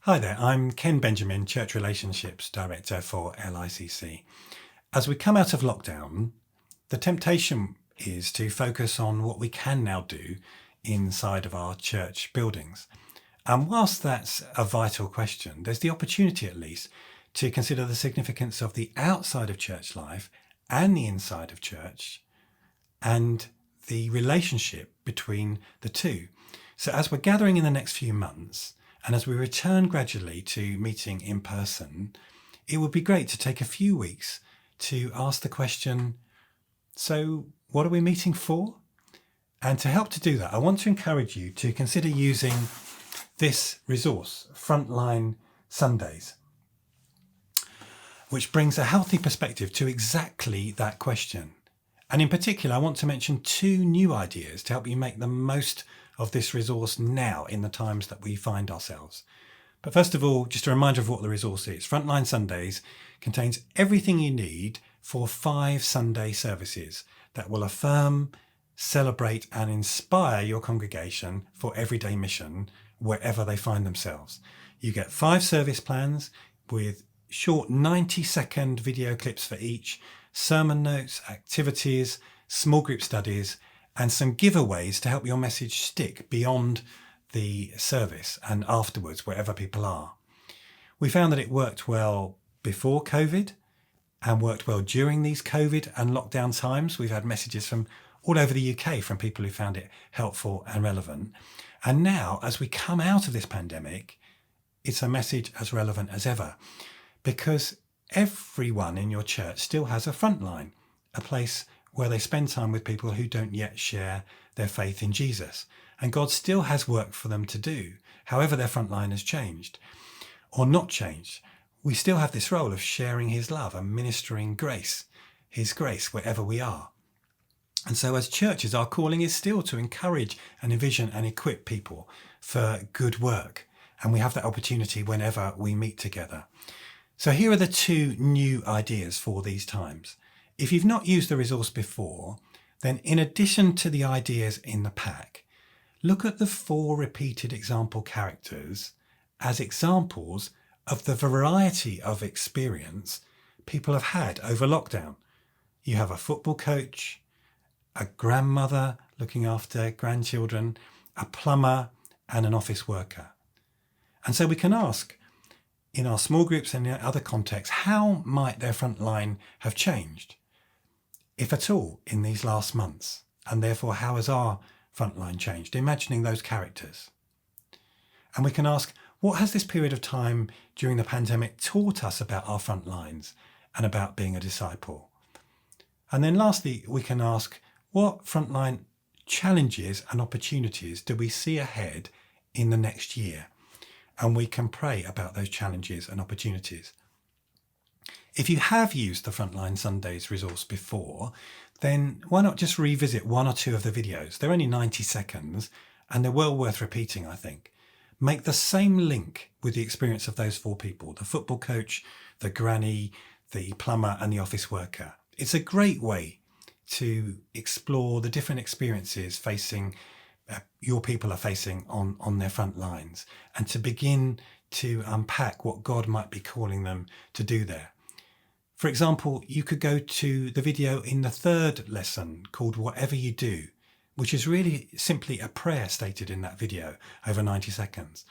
Hi there, I'm Ken Benjamin, Church Relationships Director for LICC. As we come out of lockdown, the temptation is to focus on what we can now do inside of our church buildings. And whilst that's a vital question, there's the opportunity at least to consider the significance of the outside of church life and the inside of church and the relationship between the two. So as we're gathering in the next few months, and as we return gradually to meeting in person, it would be great to take a few weeks to ask the question, so what are we meeting for? And to help to do that, I want to encourage you to consider using this resource, Frontline Sundays, which brings a healthy perspective to exactly that question. And in particular, I want to mention two new ideas to help you make the most of this resource now in the times that we find ourselves. But first of all, just a reminder of what the resource is. Frontline Sundays contains everything you need for 5 Sunday services that will affirm, celebrate and inspire your congregation for everyday mission wherever they find themselves. You get 5 service plans with short 90-second video clips for each, sermon notes, activities, small group studies, and some giveaways to help your message stick beyond the service and afterwards, wherever people are. We found that it worked well before COVID and worked well during these COVID and lockdown times. We've had messages from all over the UK from people who found it helpful and relevant. And now, as we come out of this pandemic, it's a message as relevant as ever, because everyone in your church still has a frontline, a place where they spend time with people who don't yet share their faith in Jesus. And God still has work for them to do, however their front line has changed or not changed. We still have this role of sharing his love and ministering grace, his grace, wherever we are. And so as churches, our calling is still to encourage and envision and equip people for good work. And we have that opportunity whenever we meet together. So here are the 2 new ideas for these times. If you've not used the resource before, then in addition to the ideas in the pack, look at the 4 repeated example characters as examples of the variety of experience people have had over lockdown. You have a football coach, a grandmother looking after grandchildren, a plumber, and an office worker. And so we can ask, in our small groups and in other contexts, how might their front line have changed, if at all, in these last months? And therefore, how has our front line changed? Imagining those characters. And we can ask, what has this period of time during the pandemic taught us about our front lines and about being a disciple? And then lastly, we can ask, what frontline challenges and opportunities do we see ahead in the next year? And we can pray about those challenges and opportunities. If you have used the Frontline Sundays resource before, then why not just revisit 1 or 2 of the videos? They're only 90 seconds and they're well worth repeating, I think. Make the same link with the experience of those 4 people, the football coach, the granny, the plumber and the office worker. It's a great way to explore the different experiences facing your people are facing on their front lines, and to begin to unpack what God might be calling them to do there. For example, you could go to the video in the 3rd lesson called Whatever You Do, which is really simply a prayer stated in that video over 90 seconds.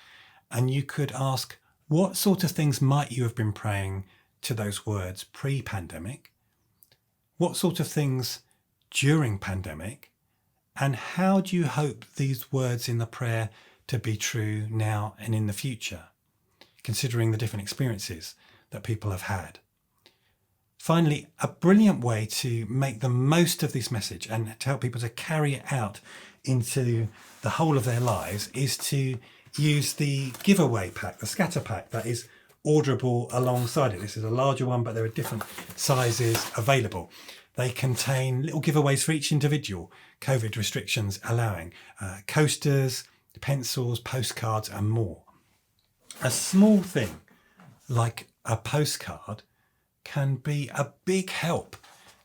And you could ask, what sort of things might you have been praying to those words pre-pandemic? What sort of things during pandemic? And how do you hope these words in the prayer to be true now and in the future, considering the different experiences that people have had? Finally, a brilliant way to make the most of this message and to help people to carry it out into the whole of their lives is to use the giveaway pack, the scatter pack that is orderable alongside it. This is a larger one, but there are different sizes available. They contain little giveaways for each individual, COVID restrictions allowing, coasters, pencils, postcards and more. A small thing like a postcard can be a big help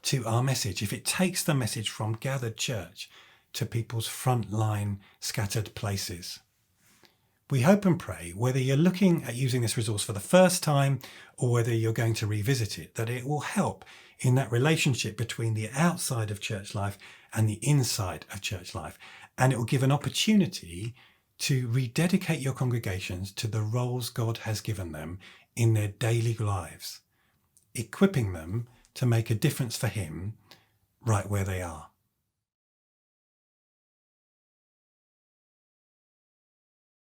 to our message if it takes the message from gathered church to people's frontline scattered places. We hope and pray, whether you're looking at using this resource for the first time or whether you're going to revisit it, that it will help in that relationship between the outside of church life and the inside of church life. And it will give an opportunity to rededicate your congregations to the roles God has given them in their daily lives, equipping them to make a difference for Him right where they are.